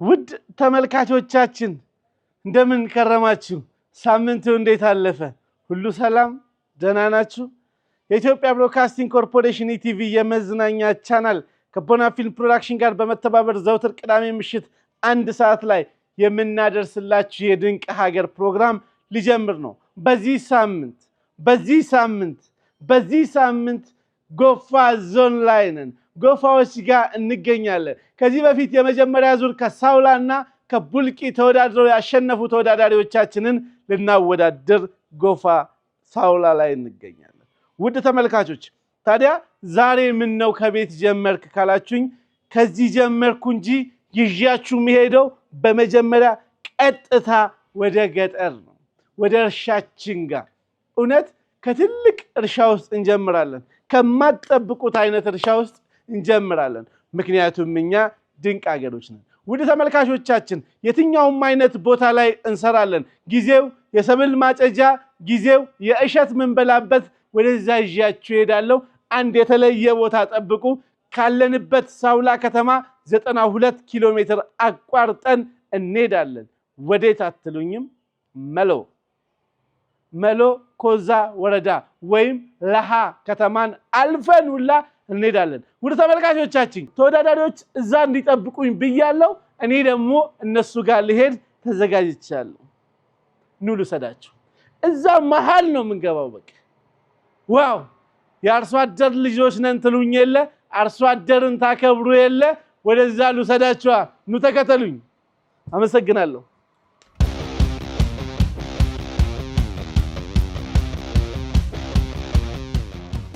ውድ ተመልካቾቻችን እንደምን ከረማችሁ? ሳምንቱ እንዴት አለፈ? ሁሉ ሰላም ደህና ናችሁ? የኢትዮጵያ ብሮድካስቲንግ ኮርፖሬሽን ኢቲቪ የመዝናኛ ቻናል ከቦና ፊልም ፕሮዳክሽን ጋር በመተባበር ዘውትር ቅዳሜ ምሽት 1 ሰዓት ላይ የምናደርስላችሁ የድንቅ ሀገር ፕሮግራም ሊጀምር ነው። በዚህ ሳምንት ጎፋ ዞን ላይ ነን። ጎፋዎች ጋር እንገኛለን። ከዚህ በፊት የመጀመሪያ ዙር ከሳውላና ከቡልቂ ተወዳድረው ያሸነፉ ተወዳዳሪዎቻችንን ልናወዳድር ጎፋ ሳውላ ላይ እንገኛለን። ውድ ተመልካቾች ታዲያ ዛሬ ምን ነው ከቤት ጀመርክ ካላችሁኝ ከዚህ ጀመርኩ እንጂ ይዣችሁ መሄደው በመጀመሪያ ቀጥታ ወደ ገጠር ነው፣ ወደ እርሻችን ጋር። እውነት ከትልቅ እርሻ ውስጥ እንጀምራለን፣ ከማትጠብቁት አይነት እርሻ ውስጥ እንጀምራለን። ምክንያቱም እኛ ድንቅ ሀገሮች ነን። ውድ ተመልካቾቻችን የትኛውም አይነት ቦታ ላይ እንሰራለን። ጊዜው የሰብል ማጨጃ፣ ጊዜው የእሸት ምንበላበት ወደዛ ይዣችሁ ሄዳለሁ። አንድ የተለየ ቦታ ጠብቁ። ካለንበት ሳውላ ከተማ 92 ኪሎ ሜትር አቋርጠን እንሄዳለን። ወዴት አትሉኝም? መሎ ኮዛ ወረዳ ወይም ለሃ ከተማን አልፈን ሁላ እንሄዳለን። ውድ ተመልካቾቻችን ተወዳዳሪዎች እዛ እንዲጠብቁኝ ብያለሁ። እኔ ደግሞ እነሱ ጋር ልሄድ ተዘጋጅቻለሁ። ኑ ልሰዳችሁ። እዛ መሃል ነው የምንገባው። በቃ ዋው! የአርሶ አደር ልጆች ነን ትሉኝ የለ፣ አርሶ አደርን ታከብሩ የለ። ወደዛ ልሰዳችሁ። ኑ ተከተሉኝ። አመሰግናለሁ።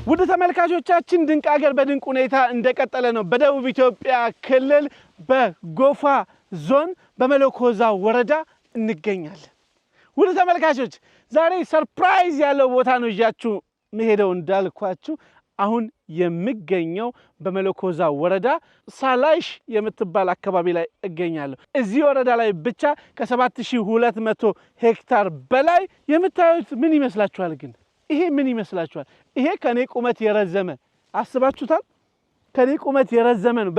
ውድ ተመልካቾቻችን ድንቅ ሀገር በድንቅ ሁኔታ እንደቀጠለ ነው። በደቡብ ኢትዮጵያ ክልል በጎፋ ዞን በመለኮዛ ወረዳ እንገኛለን። ውድ ተመልካቾች ዛሬ ሰርፕራይዝ ያለው ቦታ ነው ይዣችሁ መሄደው። እንዳልኳችሁ አሁን የምገኘው በመለኮዛ ወረዳ ሳላይሽ የምትባል አካባቢ ላይ እገኛለሁ። እዚህ ወረዳ ላይ ብቻ ከ7200 ሄክታር በላይ የምታዩት ምን ይመስላችኋል? ግን ይሄ ምን ይመስላችኋል? ይሄ ከኔ ቁመት የረዘመ አስባችሁታል? ከኔ ቁመት የረዘመ ነው።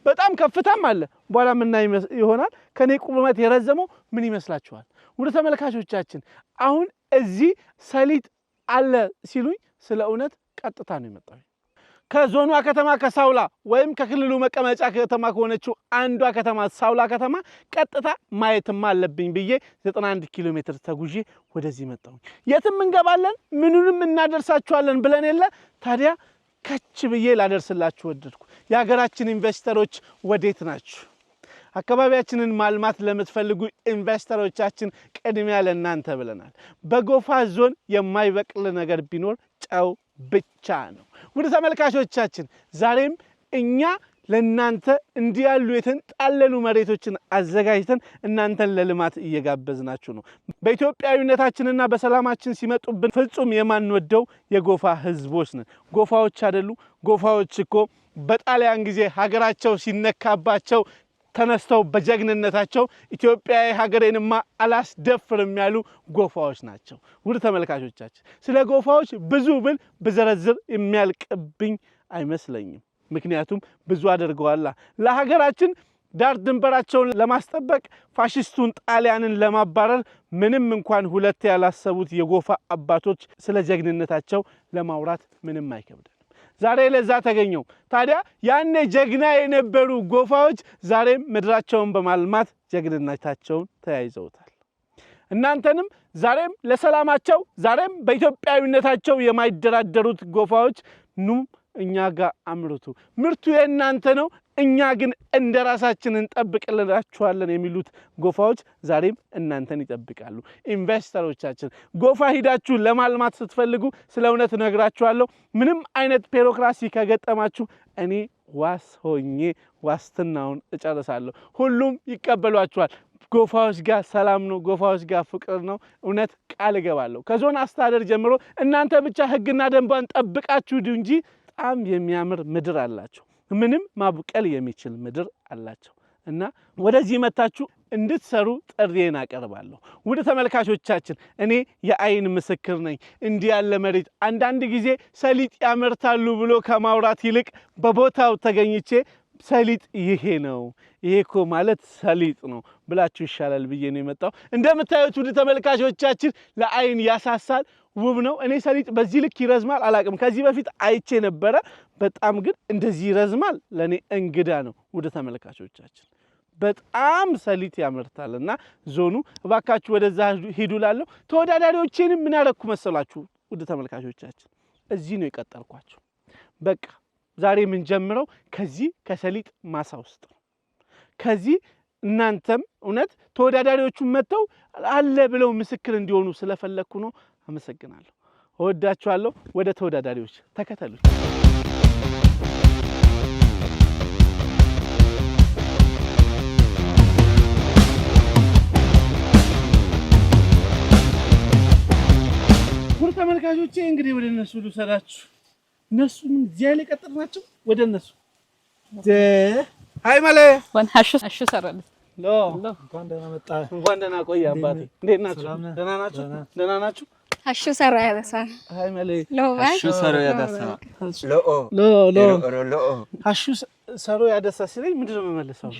በጣም ከፍታም አለ፣ በኋላ ምን ይሆናል። ከኔ ቁመት የረዘመው ምን ይመስላችኋል? ውድ ተመልካቾቻችን አሁን እዚህ ሰሊጥ አለ ሲሉኝ ስለ እውነት ቀጥታ ነው የመጣው። ከዞኗ ከተማ ከሳውላ ወይም ከክልሉ መቀመጫ ከተማ ከሆነችው አንዷ ከተማ ሳውላ ከተማ ቀጥታ ማየትም አለብኝ ብዬ 91 ኪሎ ሜትር ተጉዤ ወደዚህ መጣሁ። የትም እንገባለን ምኑንም እናደርሳችኋለን ብለን የለ። ታዲያ ከች ብዬ ላደርስላችሁ ወደድኩ። የሀገራችን ኢንቨስተሮች ወዴት ናችሁ? አካባቢያችንን ማልማት ለምትፈልጉ ኢንቨስተሮቻችን ቅድሚያ ለእናንተ ብለናል። በጎፋ ዞን የማይበቅል ነገር ቢኖር ጨው ብቻ ነው። ውድ ተመልካቾቻችን ዛሬም እኛ ለእናንተ እንዲህ ያሉ የተንጣለሉ መሬቶችን አዘጋጅተን እናንተን ለልማት እየጋበዝናችሁ ነው። በኢትዮጵያዊነታችንና በሰላማችን ሲመጡብን ፍጹም የማንወደው የጎፋ ህዝቦች ነን። ጎፋዎች አይደሉ? ጎፋዎች እኮ በጣሊያን ጊዜ ሀገራቸው ሲነካባቸው ተነስተው በጀግንነታቸው ኢትዮጵያዊ ሀገሬንማ አላስደፍርም ያሉ ጎፋዎች ናቸው። ውድ ተመልካቾቻችን ስለ ጎፋዎች ብዙ ብል ብዘረዝር የሚያልቅብኝ አይመስለኝም። ምክንያቱም ብዙ አድርገዋል። ለሀገራችን ዳር ድንበራቸውን ለማስጠበቅ ፋሽስቱን ጣሊያንን ለማባረር ምንም እንኳን ሁለት ያላሰቡት የጎፋ አባቶች ስለ ጀግንነታቸው ለማውራት ምንም አይከብድም። ዛሬ ለዛ ተገኘው። ታዲያ ያኔ ጀግና የነበሩ ጎፋዎች ዛሬም ምድራቸውን በማልማት ጀግንነታቸውን ተያይዘውታል። እናንተንም ዛሬም ለሰላማቸው ዛሬም በኢትዮጵያዊነታቸው የማይደራደሩት ጎፋዎች ኑ እኛ ጋር አምርቱ፣ ምርቱ የእናንተ ነው፣ እኛ ግን እንደራሳችን እንጠብቅላችኋለን የሚሉት ጎፋዎች ዛሬም እናንተን ይጠብቃሉ። ኢንቨስተሮቻችን ጎፋ ሂዳችሁ ለማልማት ስትፈልጉ ስለ እውነት ነግራችኋለሁ። ምንም አይነት ቢሮክራሲ ከገጠማችሁ እኔ ዋስ ሆኜ ዋስትናውን እጨርሳለሁ። ሁሉም ይቀበሏችኋል። ጎፋዎች ጋር ሰላም ነው፣ ጎፋዎች ጋር ፍቅር ነው። እውነት ቃል እገባለሁ። ከዞን አስተዳደር ጀምሮ እናንተ ብቻ ህግና ደንቧን ጠብቃችሁ እንጂ በጣም የሚያምር ምድር አላቸው። ምንም ማብቀል የሚችል ምድር አላቸው እና ወደዚህ መታችሁ እንድትሰሩ ጥሪዬን አቀርባለሁ። ውድ ተመልካቾቻችን እኔ የአይን ምስክር ነኝ። እንዲህ ያለ መሬት አንዳንድ ጊዜ ሰሊጥ ያመርታሉ ብሎ ከማውራት ይልቅ በቦታው ተገኝቼ ሰሊጥ ይሄ ነው ይሄ እኮ ማለት ሰሊጥ ነው ብላችሁ ይሻላል ብዬ ነው የመጣው። እንደምታዩት ውድ ተመልካቾቻችን ለአይን ያሳሳል ውብ ነው። እኔ ሰሊጥ በዚህ ልክ ይረዝማል አላቅም ከዚህ በፊት አይቼ ነበረ በጣም ግን እንደዚህ ይረዝማል ለኔ እንግዳ ነው ውድ ተመልካቾቻችን በጣም ሰሊጥ ያመርታልና ዞኑ እባካችሁ ወደዛ ሂዱላለሁ ተወዳዳሪዎቼንም ምን ያረኩ መሰላችሁ ውድ ተመልካቾቻችን እዚህ ነው የቀጠርኳቸው በቃ ዛሬ ምን ጀምረው ከዚህ ከሰሊጥ ማሳ ውስጥ ከዚህ እናንተም እውነት ተወዳዳሪዎቹ መተው አለ ብለው ምስክር እንዲሆኑ ስለፈለኩ ነው አመሰግናለሁ ወዳችኋለሁ ወደ ተወዳዳሪዎች ተከተሉ ተመልካቾቼ እንግዲህ ወደ እነሱ ልሰዳችሁ እነሱም ዚያለ ቀጥርናቸው ወደ እነሱ ሃይ ማለ ወን ሐሹ ሰራለ ሎ እንኳን ደህና መጣ እንኳን ደህና ቆይ አባቴ እንዴት ናችሁ ደህና ናችሁ ሐሹ ሰራ ያደሳ ሃይ ማለ ሎ ሐሹ ሰራ ያደሳ ሎ ሐሹ ሰሩ ያደሳ ሲለኝ ምንድነው መመለሰው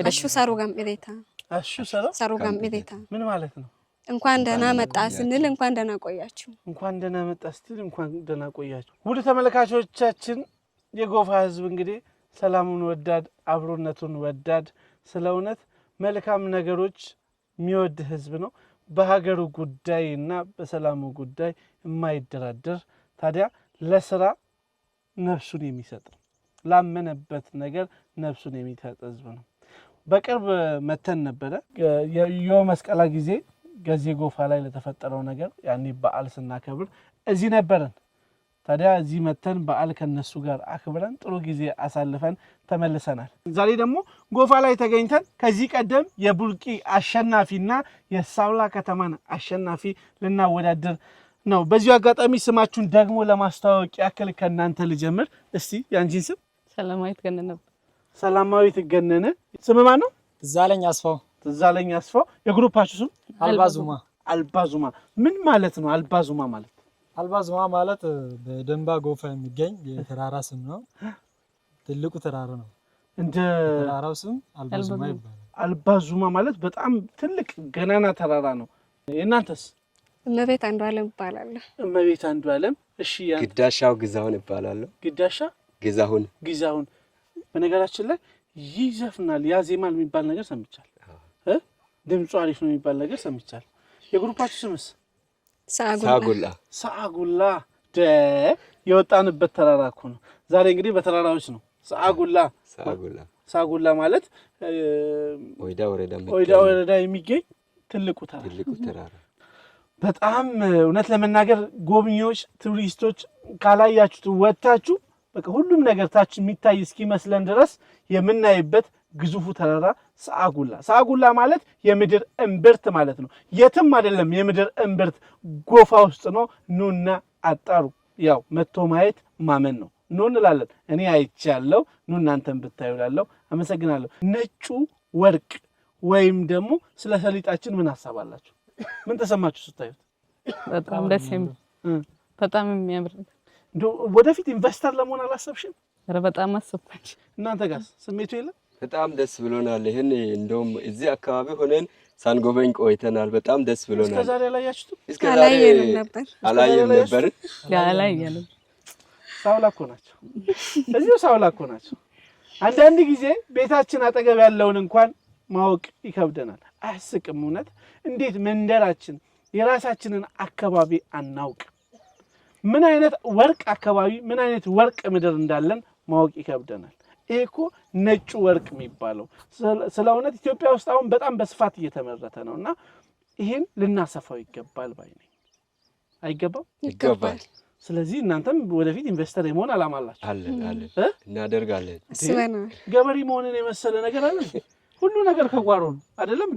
ሐሹ ሰሩ ጋምቤታ ሐሹ ሰሩ ጋምቤታ ምን ማለት ነው እንኳን ደህና መጣ ስንል እንኳን ደህና ቆያችሁ እንኳን ደህና መጣ ስንል እንኳን ደህና ቆያችሁ ውድ ተመልካቾቻችን የጎፋ ህዝብ እንግዲህ ሰላሙን ወዳድ አብሮነቱን ወዳድ ስለውነት መልካም ነገሮች የሚወድ ህዝብ ነው በሀገሩ ጉዳይና በሰላሙ ጉዳይ የማይደራደር ታዲያ ለስራ ነፍሱን የሚሰጥ ላመነበት ነገር ነፍሱን የሚሰጥ ህዝብ ነው በቅርብ መተን ነበረ የመስቀላ ጊዜ ገዜ ጎፋ ላይ ለተፈጠረው ነገር ያኔ በዓል ስናከብር እዚህ ነበርን ታዲያ እዚህ መተን በዓል ከነሱ ጋር አክብረን ጥሩ ጊዜ አሳልፈን ተመልሰናል ዛሬ ደግሞ ጎፋ ላይ ተገኝተን ከዚህ ቀደም የቡልቂ አሸናፊና የሳውላ ከተማን አሸናፊ ልናወዳደር ነው በዚሁ አጋጣሚ ስማችሁን ደግሞ ለማስተዋወቅ ያክል ከናንተ ልጀምር እስቲ ያንቺን ስም ሰላማዊት ገነነ ስም ማን ነው ትዛለኝ አስፋው የግሩፓችሁ ስም አልባዙማ ምን ማለት ነው አልባዙማ ማለት በደንባ ጎፋ የሚገኝ የተራራ ስም ነው ትልቁ ተራራ ነው እንደ ተራራው ስም አልባዙማ ይባላል አልባዙማ ማለት በጣም ትልቅ ገናና ተራራ ነው የናንተስ እመቤት አንዱ ዓለም ይባላል እመቤት አንዱ ዓለም እሺ ያ ግዳሻው ግዛውን ይባላል ግዳሻ ግዛውን በነገራችን ላይ ይዘፍናል ያዜማል የሚባል ነገር ሰምቻለሁ ድምጹ አሪፍ ነው የሚባል ነገር ሰምቻለሁ የግሩፓችሁ ስምስ ሳጉላ የወጣንበት ተራራ እኮ ነው ዛሬ እንግዲህ በተራራዎች ነው ሳጉላ ማለት ወይዳ ወረዳ የሚገኝ ትልቁ ተራራ በጣም እውነት ለመናገር ጎብኚዎች ቱሪስቶች ካላያችሁት ወጣችሁ በቃ ሁሉም ነገር ታች የሚታይ እስኪመስለን ድረስ የምናይበት ግዙፉ ተራራ ሳጉላ ማለት የምድር እምብርት ማለት ነው የትም አይደለም የምድር እምብርት ጎፋ ውስጥ ነው ኑና አጣሩ ያው መጥቶ ማየት ማመን ነው ኑ እንላለን እኔ አይቻለሁ ኑ እናንተም ብታዩላለው አመሰግናለሁ ነጩ ወርቅ ወይም ደግሞ ስለ ሰሊጣችን ምን ሐሳባላችሁ ምን ተሰማችሁ ስታዩት በጣም ደስ የሚል በጣም የሚያምር ወደፊት ኢንቨስተር ለመሆን አላሰብሽም በጣም አሰብኩኝ እናንተ ጋርስ ስሜቱ የለም በጣም ደስ ብሎናል ይሄን እንደውም እዚህ አካባቢ ሆነን ሳንጎበኝ ቆይተናል በጣም ደስ ብሎናል እስከዛሬ አላያችሁት እስከዛሬ አላየንም ነበር ሳውላኮ ናቸው እዚሁ ሳውላኮ ናቸው አንዳንድ ጊዜ ቤታችን አጠገብ ያለውን እንኳን ማወቅ ይከብደናል አያስቅም እውነት እንዴት መንደራችን የራሳችንን አካባቢ አናውቅ ምን አይነት ወርቅ አካባቢ ምን አይነት ወርቅ ምድር እንዳለን ማወቅ ይከብደናል እኮ ነጭ ወርቅ የሚባለው ስለሆነ ኢትዮጵያ ውስጥ አሁን በጣም በስፋት እየተመረተ ነውና ይሄን ልናሰፋው ይገባል ባይ ነኝ አይገባም ይገባል ስለዚህ እናንተም ወደፊት ኢንቨስተር የመሆን አላማ አላችሁ አለ እናደርጋለን ገበሪ መሆንን የመሰለ ነገር አለ ሁሉ ነገር ከጓሮ ነው አይደለም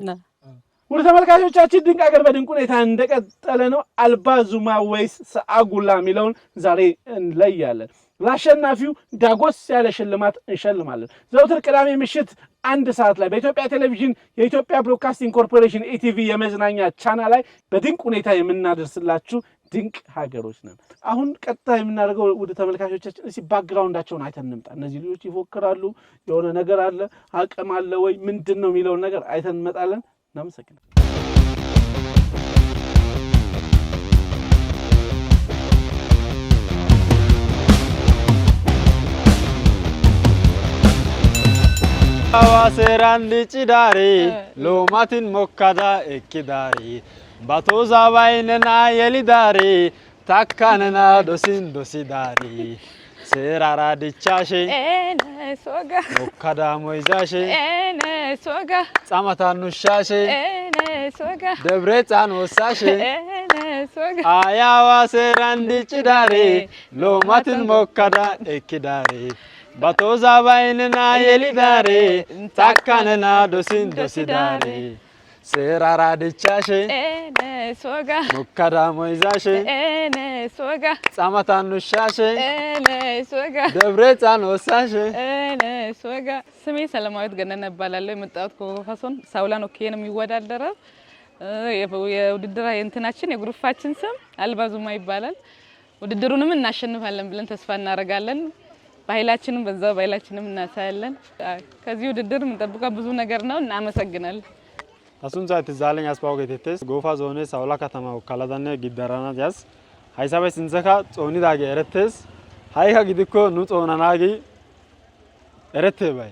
ወደ ተመልካቾቻችን ድንቅ ሀገር በድንቅ ሁኔታ እንደቀጠለ ነው አልባዙማ ወይስ ሳጉላ ሚለውን ዛሬ እንለያለን ለአሸናፊው ዳጎስ ያለ ሽልማት እንሸልማለን ዘውትር ቅዳሜ ምሽት 1 ሰዓት ላይ በኢትዮጵያ ቴሌቪዥን የኢትዮጵያ ብሮድካስቲንግ ኮርፖሬሽን ኢቲቪ የመዝናኛ ቻናል ላይ በድንቅ ሁኔታ የምናደርስላችሁ ድንቅ ሀገሮች ነን። አሁን ቀጥታ የምናደርገው ወደ ተመልካቾቻችን እስቲ ባክግራውንዳቸውን አይተን እንምጣ። እነዚህ ልጆች ይፎክራሉ፣ የሆነ ነገር አለ፣ አቅም አለ ወይ ምንድነው የሚለውን ነገር አይተን እንመጣለን። እናመሰግናለን። Awaseran licidari lomatin mokkada ekkidari batoza baynena yelidari takkanena dosidari serara dichashe ene soga mokkada moizashe ene soga tsamatan nushashe ene soga debretan osashe ene soga ayawaseran licidari lomatin mokkada ekkidari batoza baynena yelidari takkanena dosidari serara dichashe ene soga mokkada moizashe ene soga tsamatan nushashe ene soga debretan osashe ene soga ስሜ ሰለማዊት ገነነ እባላለሁ። የመጣሁት ከጎፋ ዞን ሳውላን ኦኬን የሚወዳደረው የውድድር እንትናችን የግሩፓችን ስም አልባዙማ ይባላል። ውድድሩንም እናሸንፋለን ብለን ተስፋ እናደርጋለን። ባህላችንን በዛው ባህላችንን እናሳያለን። ከዚህ ውድድር የምንጠብቀው ብዙ ነገር ነው። እናመሰግናለን። አሱንዛ ትዛለኝ አስባውገቴስ ጎፋ ዞኔ ሳውላ ከተማ ወካላዳነ ጊዳራና ያስ ሃይሳበ ሲንዘካ ጾኒ ዳገ ኤረተስ ሃይካ ጊድኮ ኑ ጾናናጊ ኤረተ ባይ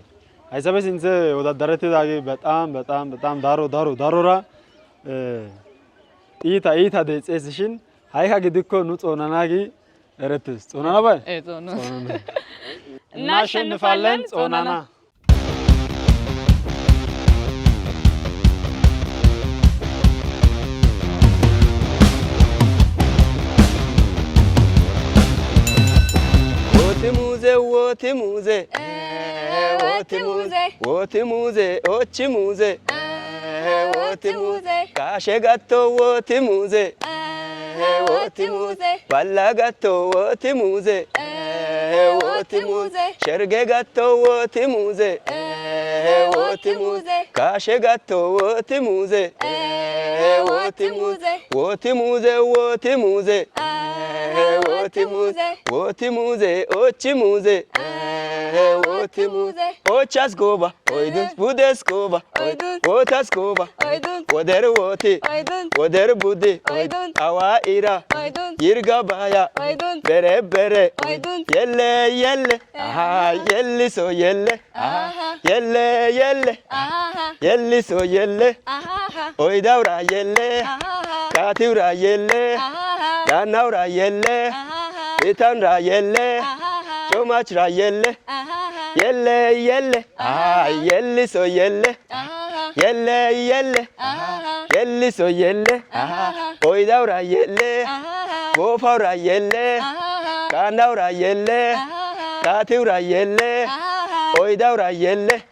ሃይሳበ ሲንዘ ወዳደረተ ዳገ በጣም ዳሮራ ኢታ ደጽስሽን ሃይካ ጊድኮ ኑ ጾናናጊ ኤረተስ ጾናና ባይ ጾና እናሸንፋለን ጾናና Wotimuze ochimuze kashe gatto wotimuze balla gatto wotimuze sherge gatto wotimuze kashe gatto wotimuze wotimuze ochimuze ochas goba oidun budes goba otas goba oder budi awa ira yirga baya bere yelle aha yelli so yelle yelli so yelle oidawra yelle katiwra yelle yanawra yelle itanra yelle chomachra yelle ah yelli so yelle yelli so yelle oidawra yelle gofawra yelle kanawra yelle katiwra yelle oidawra yelle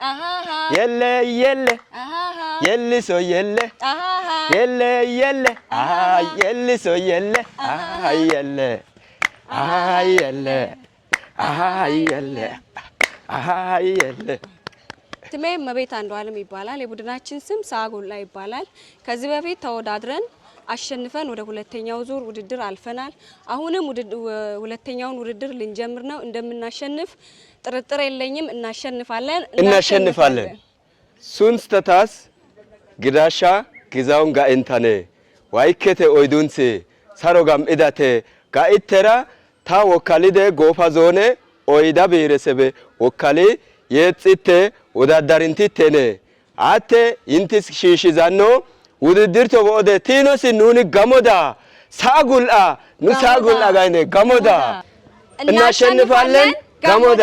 yelli so yelle ah yelli so yelle ah yelle ስሜ መቤት አንዷለም ይባላል። የቡድናችን ስም ሳጉላ ይባላል። ከዚህ በፊት ተወዳድረን አሸንፈን ወደ ሁለተኛው ዙር ውድድር አልፈናል። አሁንም ሁለተኛውን ውድድር ልንጀምር ነው። እንደምናሸንፍ ጥርጥር የለኝም። እናሸንፋለን። ሱንስተታስ ግዳሻ ግዛውን ጋእንታኔ ዋይከቴ ኦይዱንሲ ሳሮጋም ኢዳቴ ጋኢተራ ታ ወካሊደ ጎፋ ዞኔ ኦይዳ ብሔረሰብ ወካሊ የጽቴ ወዳዳሪንቲቴኔ አቴ ኢንቲስ ሺሺዛኖ ውድድርቶ በኦደ ቲኖሲ ኑኒ ገሞዳ ሳጉልአ ኑ ሳጉልአ ጋይኔ ገሞዳ እናሸንፋለን ገሞዳ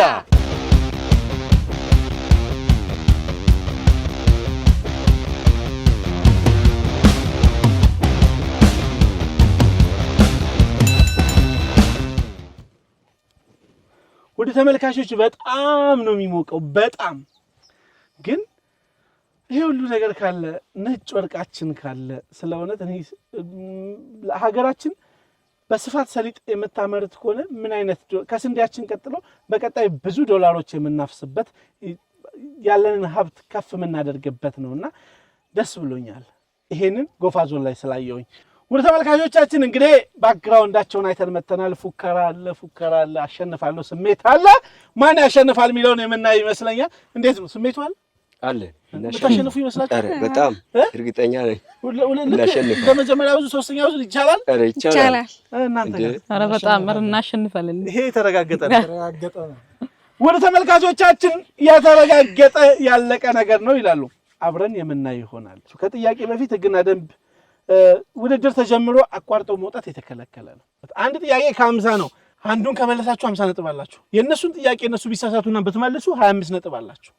ወደ ተመልካቾች በጣም ነው የሚሞቀው። በጣም ግን ይሄ ሁሉ ነገር ካለ ነጭ ወርቃችን ካለ ስለሆነ ሀገራችን በስፋት ሰሊጥ የምታመርት ከሆነ ምን አይነት ከስንዴያችን ቀጥሎ በቀጣይ ብዙ ዶላሮች የምናፍስበት ያለንን ሀብት ከፍ የምናደርግበት ነውና ደስ ብሎኛል ይሄንን ጎፋ ዞን ላይ ስላየውኝ። ወደ ተመልካቾቻችን እንግዲህ ባክግራውንዳቸውን አይተን መተናል። ፉከራ አለ፣ አሸንፋለሁ ስሜት አለ። ማን ያሸንፋል የሚለውን የምናይ ይመስለኛል። እንዴት ነው ስሜቱ አለ? ታሸንፉ ይመስላችኋል? በጣም እርግጠኛ ነኝ። ለመጀመሪያ ብዙ ሶስተኛ ብዙ ይቻላል። እናንተ ኧረ በጣም እናሸንፋለን። ይሄ የተረጋገጠ ነው። ወደ ተመልካቾቻችን የተረጋገጠ ያለቀ ነገር ነው ይላሉ። አብረን የምናይ ይሆናል። ከጥያቄ በፊት ህግና ደንብ ውድድር ተጀምሮ አቋርጠው መውጣት የተከለከለ ነው። አንድ ጥያቄ ከ50 ነው። አንዱን ከመለሳችሁ 50 ነጥብ አላችሁ። የእነሱን ጥያቄ እነሱ ቢሳሳቱና ብትመልሱ 25 ነጥብ አላችሁ።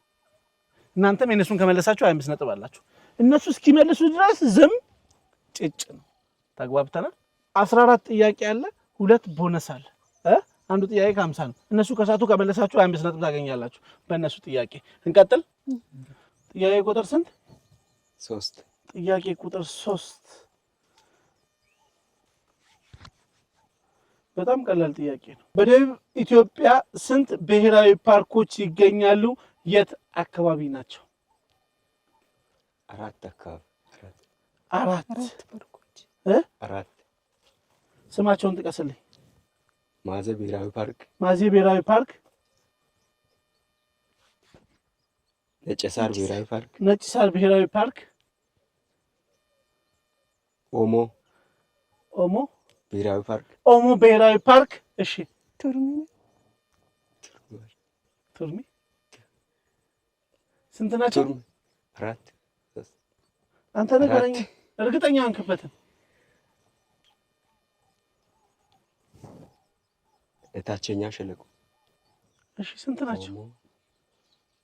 እናንተም የእነሱን ከመለሳችሁ 25 ነጥብ አላችሁ። እነሱ እስኪመልሱ ድረስ ዝም ጭጭ ነው። ተግባብተናል። 14 ጥያቄ አለ፣ 2 ቦነስ አለ። አንዱ ጥያቄ ከ50 ነው። እነሱ ከሳቱ ከመለሳችሁ 25 ነጥብ ታገኛላችሁ በእነሱ ጥያቄ። እንቀጥል። ጥያቄ ቁጥር ስንት? 3 ጥያቄ ቁጥር 3 በጣም ቀላል ጥያቄ ነው። በደቡብ ኢትዮጵያ ስንት ብሔራዊ ፓርኮች ይገኛሉ? የት አካባቢ ናቸው? 4 አካባቢ። 4 ፓርኮች። 4 ስማቸውን ጥቀስልኝ። ማዜ ብሔራዊ ፓርክ፣ ማዜ ብሔራዊ ፓርክ፣ ነጭ ሳር ብሔራዊ ፓርክ፣ ነጭ ሳር ብሔራዊ ፓርክ፣ ኦሞ ብሔራዊ ፓርክ፣ ኦሞ ብሔራዊ ፓርክ። እሺ ቱርሚ ስንት ናቸው? 4 አንተ ነገረኝ። እርግጠኛ አንክበትም። እታቸኛ ሸለቆ። እሺ ስንት ናቸው?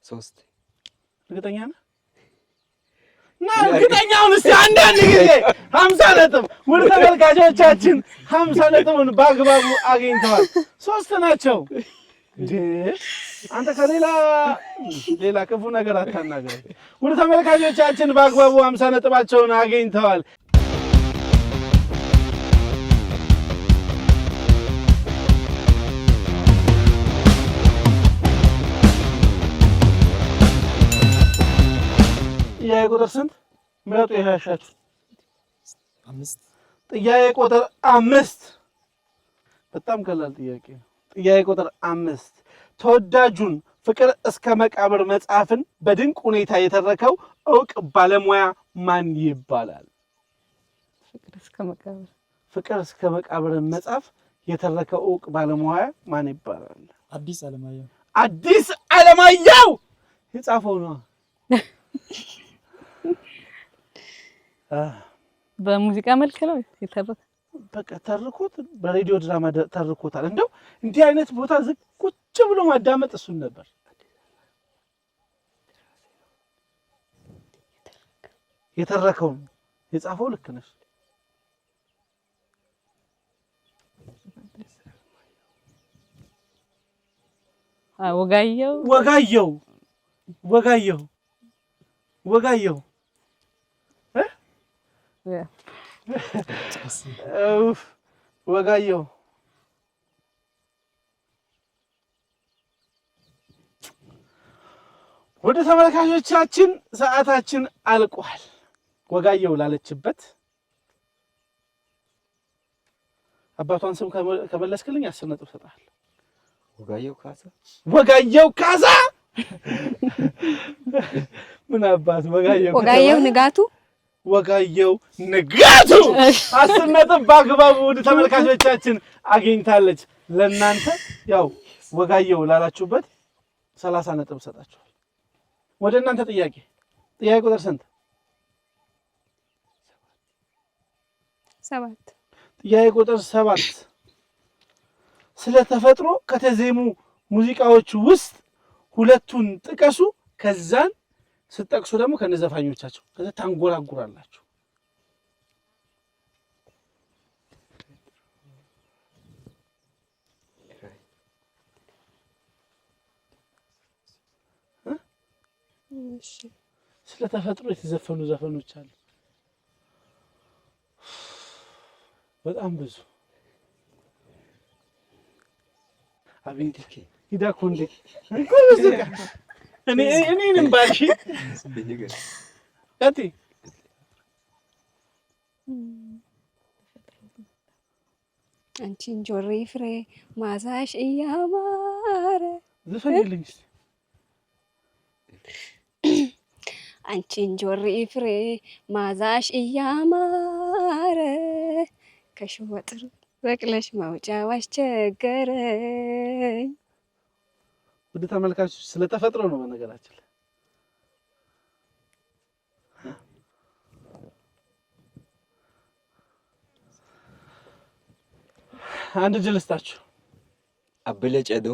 3 እርግጠኛ ነህ? እርግጠኛውን እስቲ አንዳንድ ጊዜ 50 ነጥብ ወደ ተመልካቾቻችን 50 ነጥቡን በአግባቡ አግኝተዋል። 3 ናቸው። አንተ ከሌላ ክፉ ነገር አታናግረኝ። ወደ ተመልካቾቻችን በአግባቡ 50 ነጥባቸውን አግኝተዋል። ጥያቄ ቁጥር ስንት? ምረጡ ያሻችሁ። 5 ጥያቄ ቁጥር 5 በጣም ቀላል ጥያቄ ነው። ጥያቄ ቁጥር 5 ተወዳጁን ፍቅር እስከ መቃብር መጽሐፍን በድንቅ ሁኔታ የተረከው ዕውቅ ባለሙያ ማን ይባላል? ፍቅር እስከ መቃብር መጽሐፍ የተረከው ዕውቅ ባለሙያ ማን ይባላል? አዲስ አለማየሁ። አዲስ አለማየሁ የጻፈው ነው። በሙዚቃ መልክ ነው የተረከው። በቃ ተርኮት በሬዲዮ ድራማ ተርኮታል። እንደው እንዲህ አይነት ቦታ ቁጭ ብሎ ማዳመጥ እሱን ነበር። የተረከው የጻፈው ልክ ነሽ። ወጋየሁ ወጋየሁ ወደ ተመልካቾቻችን ሰዓታችን አልቋል። ወጋየሁ ላለችበት አባቷን ስም ከመለስክልኝ 10 ነጥብ ሰጣለሁ። ወጋየሁ ካሳ ምን አባት ወጋየሁ ንጋቱ 10 ነጥብ በአግባቡ ወደ ተመልካቾቻችን አግኝታለች። ለእናንተ ያው ወጋየሁ ላላችሁበት 30 ነጥብ ሰጣችኋል። ወደ እናንተ ጥያቄ ቁጥር ስንት? 7 ጥያቄ ቁጥር 7 ስለ ተፈጥሮ ከተዜሙ ሙዚቃዎች ውስጥ ሁለቱን ጥቀሱ። ከዛን ስትጠቅሱ ደግሞ ከነዘፋኞቻቸው ከዛ ታንጎራጉራላችሁ። ስለ ተፈጥሮ የተዘፈኑ ዘፈኖች አሉ በጣም ብዙ። አቤት ሂዳ ኮንዴ እኔንም ባልሽ አንቺ እንጆሪ ፍሬ ማዛሽ እያማረ ዘፈኝልኝ አንቺ እንጆሪ ፍሬ ማዛሽ እያማረ ከሽወጥር በቅለሽ መውጫው አስቸገረኝ። ወደ ተመልካቾች ስለተፈጥሮ ነው በነገራችን ላይ አንድ ጀልስታችሁ አበለ ጨዶ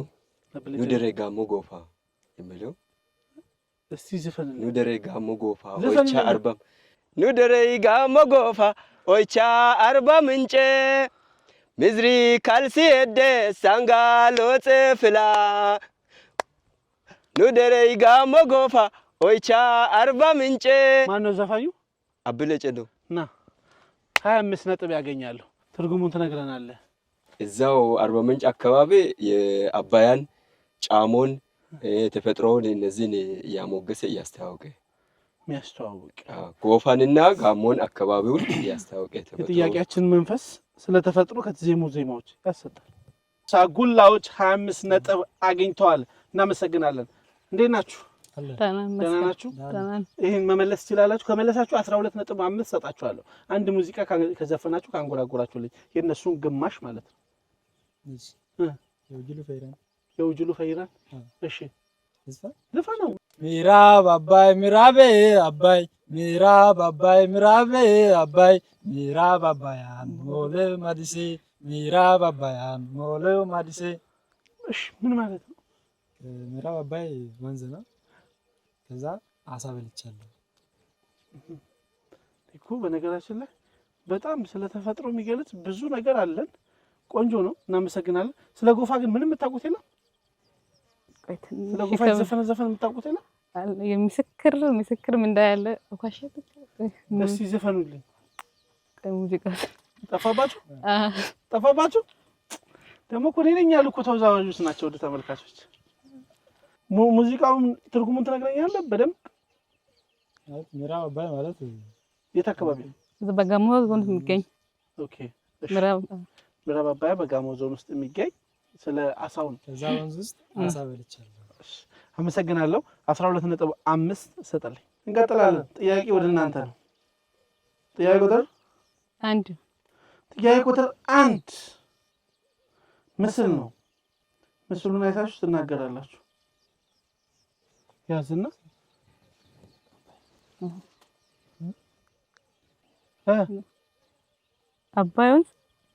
ኑደሬ ጋሞ ጎፋ የሚለው እስቲ ዘፈን ኑደሬ ጋሞ ጎፋ ኦይቻ አርባም ኑደሬ ጋሞ ጎፋ ኦይቻ አርባ ምንጭ ምዝሪ ካልሲ ሄደ ሳንጋሎ ጽፍላ ኑደሬ ጋሞ ጎፋ ኦይቻ አርባ ምንጭ ማነው ዘፋኙ? አበለ ጨዶ ና 25 ነጥብ ያገኛሉ። ትርጉሙን ትነግረናለህ። እዛው አርባ ምንጭ አካባቢ የአባያን ጫሞን ተፈጥሮውን እነዚህን እያሞገሰ እያስተዋወቀ የሚያስተዋውቅ ጎፋንና ጋሞን አካባቢውን እያስተዋወቀ የጥያቄያችን መንፈስ ስለተፈጥሮ ከተዜሙ ዜማዎች ያሰጣል። ሳጉላዎች 25 ነጥብ አግኝተዋል። እናመሰግናለን። እንዴት ናችሁ? ደህና ናችሁ? ይሄን መመለስ ትችላላችሁ። ከመለሳችሁ 12.5 ሰጣችኋለሁ። አንድ ሙዚቃ ከዘፈናችሁ ካንጎራጎራችሁልኝ የነሱን ግማሽ ማለት ነው። የውጅሉ ፈይራን እሺ ዘፈነው ምዕራብ አባይ ምዕራብ አባይ ምዕራብ አባይ ምዕራብ አባይ ምዕራብ አባያን ሞለ ማዲሴ ምዕራብ አባያን ሞለ ማዲሴ። እሺ ምን ማለት ነው? ምዕራብ አባይ ወንዝ ነው። ከዛ አሳ በልቻለሁ እኮ። በነገራችን ላይ በጣም ስለተፈጥሮ የሚገልጽ ብዙ ነገር አለን። ቆንጆ ነው። እናመሰግናለን። ስለ ጎፋ ግን ምንም የምታውቁት የለም? ስለ ጎፋ ዘፈን የምታውቁት የለም? ምስክር ምን እንዳያለ ወካሸት እስቲ ዘፈኑልኝ። ሙዚቃ ጠፋባችሁ? ደግሞ እኮ እኔ ነኝ ያሉ እኮ ተወዛዋዦች ናቸው። ወደ ተመልካቾች ሙዚቃውን ትርጉሙን ትነግረኛለህ በደንብ? ምዕራብ አባይ ማለት የት አካባቢ ነው? በጋሞ ዞን የሚገኝ። ኦኬ ምዕራብ አባይ በጋሞ ዞን ውስጥ የሚገኝ ስለ አሳውን ከዛ ወንዝ ውስጥ አሳ በልቻለሁ። አመሰግናለሁ። 12.5 ሰጠልኝ። እንቀጥላለን። ጥያቄ ወደ እናንተ ነው። ጥያቄ ቁጥር 1 ምስል ነው። ምስሉን አይታችሁ ትናገራላችሁ። ያዝና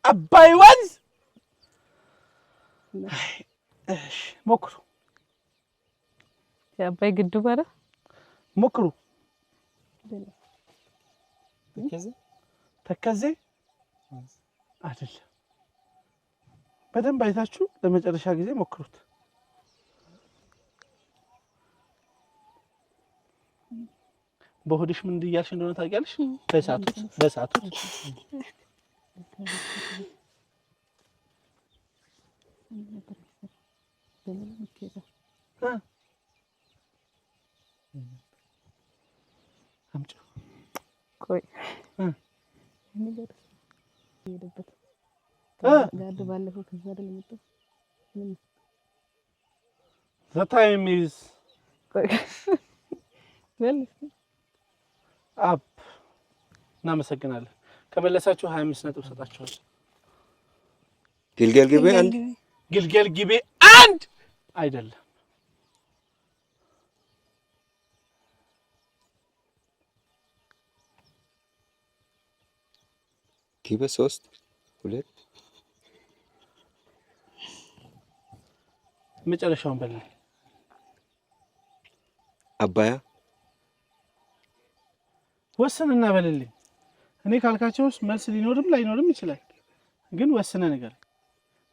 አባይ ወንዝ እሺ ሞክሩ። የአባይ ግድብ አረ ሞክሩ። ተከዜ አይደለም። በደንብ አይታችሁ ለመጨረሻ ጊዜ ሞክሩት። በሆድሽ ምን እንዲያልሽ እንደሆነ ታውቂያለሽ? በሳቱት አምጪ ቆይ ይሄድበት ጋር ባለፈው ከዛ አይደል የመጣው the time is up። እናመሰግናለን። ከመለሳችሁ 25 ነጥብ ሰጣችኋል። ግልገል ግቤ አንድ አይደለም። ግቤ 3 2 መጨረሻውን በልልኝ። አባያ ወስንና በልልኝ። እኔ ካልካቸውስ መልስ ሊኖርም ላይኖርም ይችላል፣ ግን ወስነ ነገር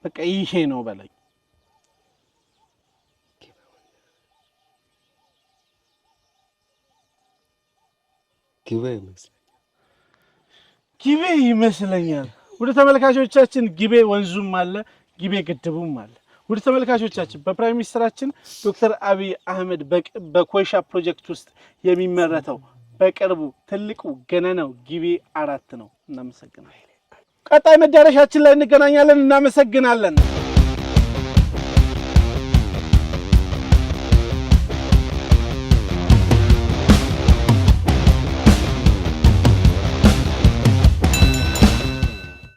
በቃ ይሄ ነው በለኝ። ግቤ ይመስለኛል። ወደ ተመልካቾቻችን ግቤ ወንዙም አለ፣ ግቤ ግድቡም አለ። ወደ ተመልካቾቻችን በፕራይም ሚኒስትራችን ዶክተር አብይ አህመድ በኮይሻ ፕሮጀክት ውስጥ የሚመረተው በቅርቡ ትልቁ ገነናው ግቤ 4 ነው። እናመሰግናለን። ቀጣይ መዳረሻችን ላይ እንገናኛለን። እናመሰግናለን።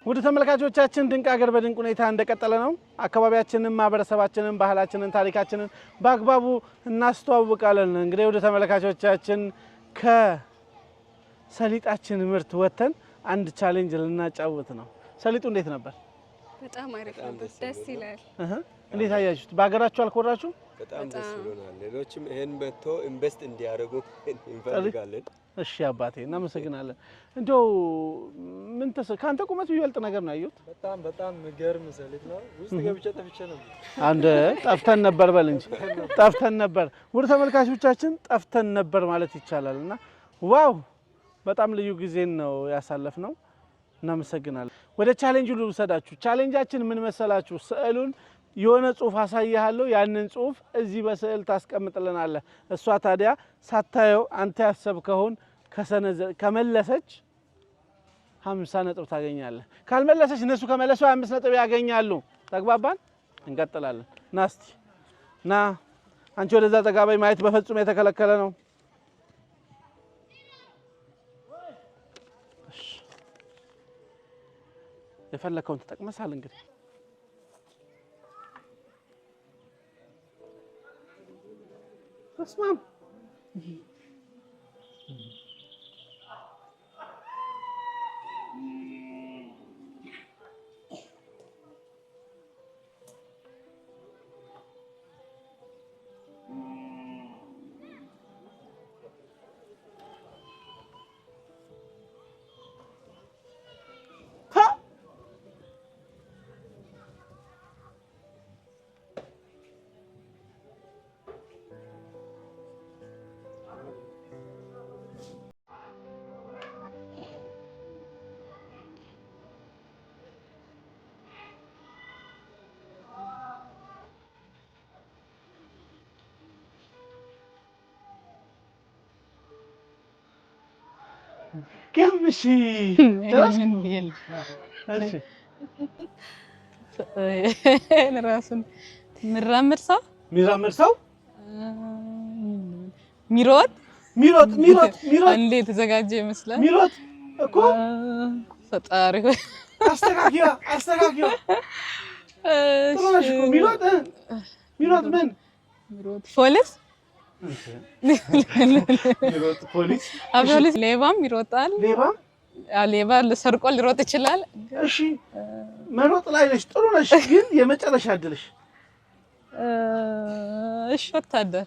ውድ ተመልካቾቻችን ድንቅ ሀገር በድንቅ ሁኔታ እንደቀጠለ ነው። አካባቢያችንን፣ ማህበረሰባችንን፣ ባህላችንን፣ ታሪካችንን በአግባቡ እናስተዋውቃለን። እንግዲህ ውድ ተመልካቾቻችን ከሰሊጣችን ምርት ወጥተን አንድ ቻሌንጅ ልናጫውት ነው። ሰሊጡ እንዴት ነበር? በጣም አሪፍ ነበር። ደስ ይላል። እንዴት አያችሁት? በሀገራችሁ አልኮራችሁም? በጣም ደስ ብሎናል። ሌሎችም ይሄን መጥቶ ኢንቨስት እንዲያደርጉ እንፈልጋለን። እሺ አባቴ እናመሰግናለን። እንደው ምን ካንተ ቁመት ቢበልጥ ነገር ነው ያየሁት። በጣም የሚገርም ሰሊጥ ነው። ውስጥ ገብቼ ጠፍቼ ነው። አንድ ጠፍተን ነበር በል እንጂ ጠፍተን ነበር። ውድ ተመልካቾቻችን ጠፍተን ነበር ማለት ይቻላልና ዋው በጣም ልዩ ጊዜን ነው ያሳለፍነው። እናመሰግናለን። ወደ ቻሌንጁ ልውሰዳችሁ። ቻሌንጃችን ምን መሰላችሁ? ስዕሉን የሆነ ጽሁፍ አሳያለሁ። ያንን ጽሁፍ እዚህ በስዕል ታስቀምጥልናለህ። እሷ ታዲያ ሳታየው አንተ ያሰብከውን ከመለሰች 50 ነጥብ ታገኛለህ። ካልመለሰች እነሱ ከመለሱ 25 ነጥብ ያገኛሉ። ተግባባን? እንቀጥላለን። ና እስቲ ና አንቺ ወደዛ ጠጋ በይ። ማየት በፍጹም የተከለከለ ነው። የፈለከውን ተጠቅመሳል እንግዲህ ተስማም ገምሺ ራሱን የሚራመድ ሰው ሚሮጥ እንዴት ተዘጋጀ ይመስላል። ሚሮጥ እኮ ፈጣሪ ሆይ አስተካክያ ጥሩነሽ እኮ ሚሮጥ ምን ፖሊስ ፖሊስ ሌባም ይሮጣል። ሌባ ሰርቆ ሊሮጥ ይችላል። እሺ መሮጥ ላይ ነሽ፣ ጥሩ ነሽ። ግን የመጨረሻ እድልሽ እሺ ወታደር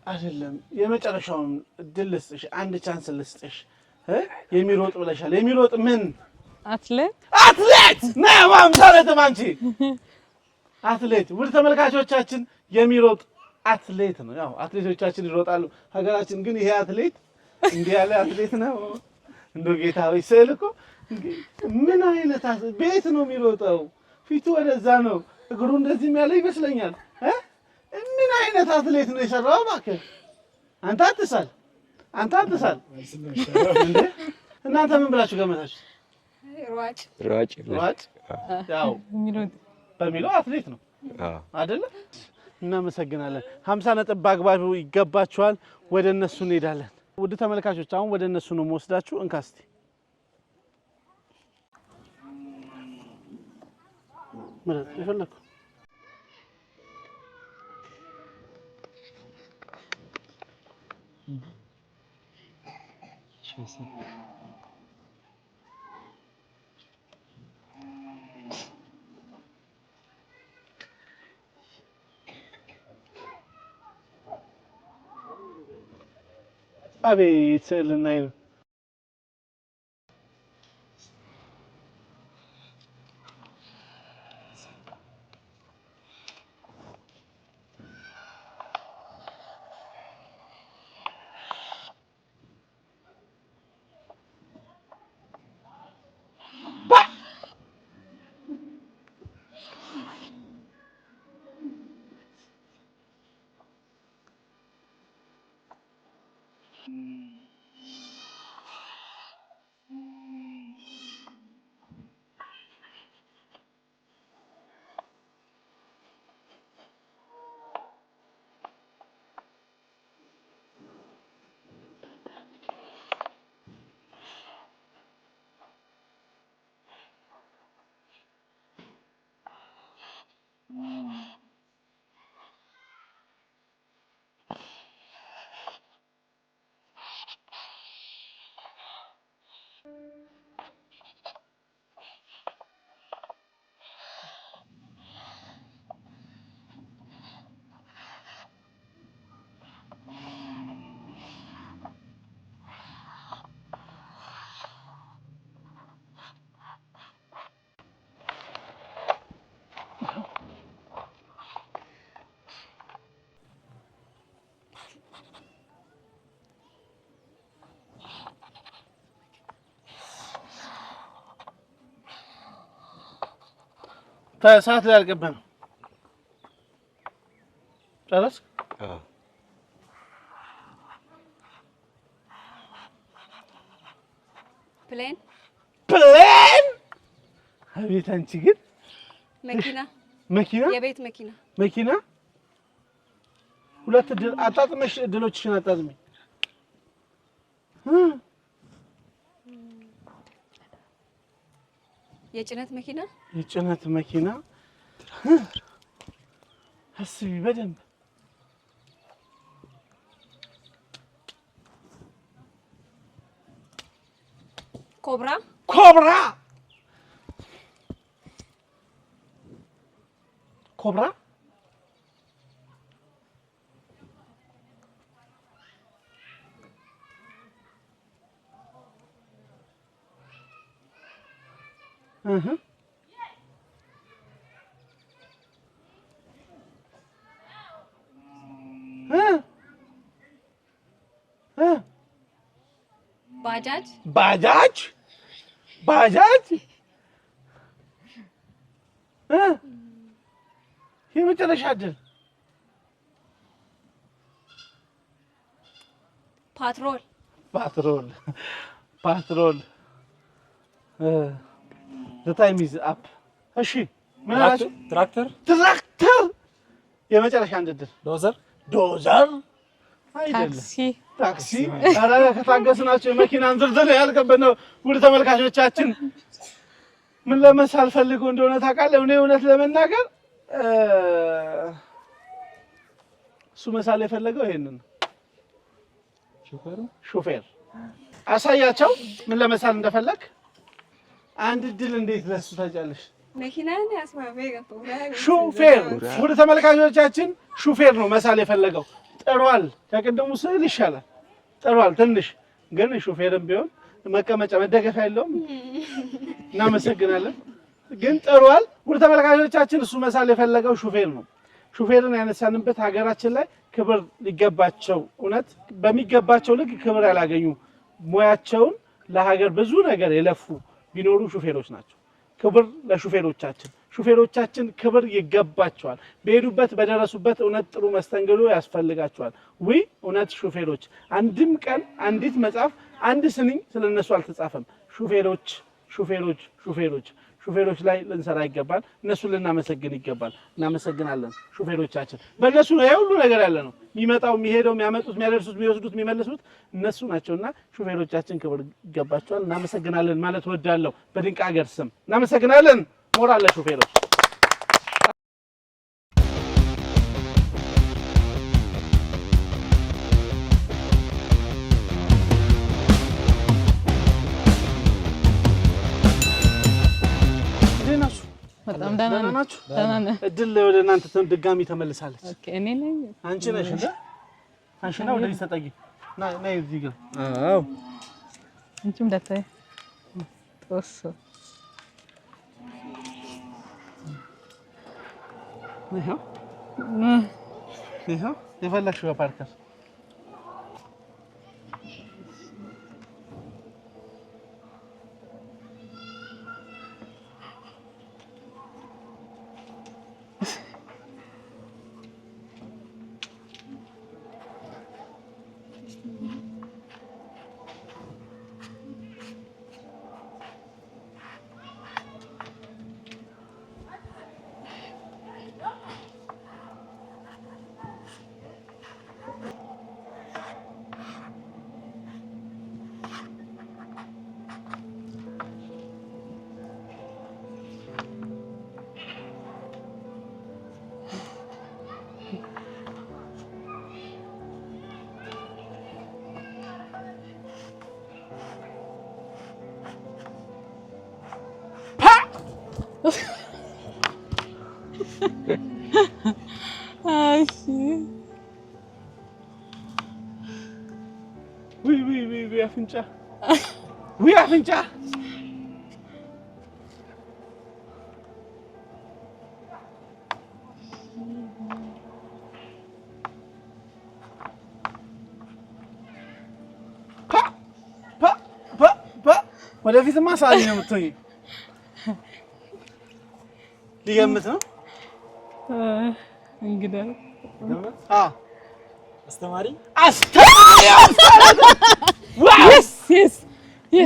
አይደለም። የመጨረሻውን እድል ልስጥሽ፣ አንድ ቻንስ ልስጥሽ። የሚሮጥ ብለሻል። የሚሮጥ ምን? አትሌት ነው ማምሳለት ማንቺ አትሌት። ውድ ተመልካቾቻችን የሚሮጥ አትሌት ነው። ያው አትሌቶቻችን ይሮጣሉ። ሀገራችን ግን ይሄ አትሌት እንዲህ ያለ አትሌት ነው። እንደው ጌታ ሆይ ስዕል እኮ ምን አይነት ቤት ነው የሚሮጠው? ፊቱ ወደዛ ነው፣ እግሩ እንደዚህ ያለ ይመስለኛል። ምን አይነት አትሌት ነው የሰራው? እባክህ አንተ አትሳል። እንዴ እናንተ ምን ብላችሁ ገመታችሁ? ሯጭ ያው በሚለው አትሌት ነው አይደለ? እናመሰግናለን። 50 ነጥብ በአግባቡ ይገባችኋል። ወደ እነሱ እንሄዳለን። ውድ ተመልካቾች አሁን ወደ እነሱ ነው የምወስዳችሁ። እንካስቲ ማለት ይፈልኩ አቤት ስዕልና ይኸው ሰዓት ላይ አልገባንም። ጨረስክ? አዎ። ፕሌን አቤት አንቺ ግን መኪና የቤት መኪና ሁለት ድል አጣጥመሽ ድሎችሽን አጣጥሚ። የጭነት መኪና አስቢ በደንብ። ኮብራ ባጃጅ የመጨረሻ ድል ፓትሮል the time is up። እሺ ምን አላችሁ? ትራክተር የመጨረሻ ድል ዶዘር አይደለም ታክሲ። ኧረ ከታገስናቸው የመኪናን ዝርዝር ያልከበድ ነው። ውድ ተመልካቾቻችን ምን ለመሳል ፈልጎ እንደሆነ ታውቃለህ? እኔ እውነት ለመናገር እሱ መሳል የፈለገው ይሄንን ነው። ሹፌር አሳያቸው ምን ለመሳል እንደፈለግ። አንድ ድል እንዴት ለሱ ታጫለሽ? መኪናን ያስማማኝ ሹፌር። ውድ ተመልካቾቻችን ሹፌር ነው መሳል የፈለገው። ጥሯል። ከቅድሙ ስዕል ይሻላል። ጥሯል ትንሽ ግን ሹፌርም ቢሆን መቀመጫ መደገፊያ የለውም። እናመሰግናለን። ግን ጥሯል። ውድ ተመልካቾቻችን እሱ መሳል የፈለገው ሹፌር ነው። ሹፌርን ያነሳንበት ሀገራችን ላይ ክብር ሊገባቸው እውነት በሚገባቸው ልክ ክብር ያላገኙ ሙያቸውን ለሀገር ብዙ ነገር የለፉ ቢኖሩ ሹፌሮች ናቸው። ክብር ለሹፌሮቻችን። ሹፌሮቻችን ክብር ይገባቸዋል። በሄዱበት በደረሱበት እውነት ጥሩ መስተንግዶ ያስፈልጋቸዋል። እውነት ሹፌሮች አንድም ቀን አንዲት መጽሐፍ አንድ ስንኝ ስለነሱ አልተጻፈም። ሹፌሮች ላይ ልንሰራ ይገባል። እነሱን ልናመሰግን ይገባል። እናመሰግናለን ሹፌሮቻችን። በእነሱ ነው ሁሉ ነገር ያለ ነው። የሚመጣው የሚሄደው የሚያመጡት የሚያደርሱት የሚወስዱት የሚመልሱት እነሱ ናቸውና ሹፌሮቻችን ክብር ይገባቸዋል። እናመሰግናለን ማለት ወዳለሁ በድንቅ ሀገር ስም እናመሰግናለን። ሞራል ለሹፌሮች። በጣም ደህና ናችሁ? እድል ወደ እናንተ ድጋሚ ተመልሳለች። ኦኬ እኔ ነኝ። አንቺ ነሽ እንዴ? አንቺ ነው ወደዚህ ተጠጊ። ነይ እዚህ ጋር። አዎ አንቺም ደታይ ጦስ ይኸው የፈለግሽው ፓርከር ውይ አፍንጫ ውይ አፍንጫ ወደፊትማ ሳሊ ነው የምትሆኝ። ሊገምት ነው እንግዲህ አስተማሪ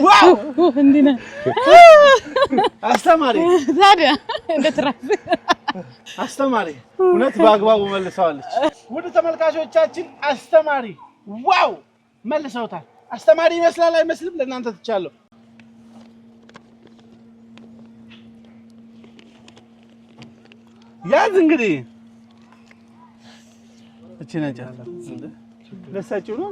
ዋው እንዲና አስተማሪ ታዲያ እንደ ትራስ አስተማሪ እውነት በአግባቡ መልሰዋለች። ውድ ተመልካቾቻችን አስተማሪ ዋው መልሰውታል። አስተማሪ ይመስላል አይመስልም? ለእናንተ ትቻለሁ። ያዝ እንግዲህ እቺ ነጭ ለሳጭው ነው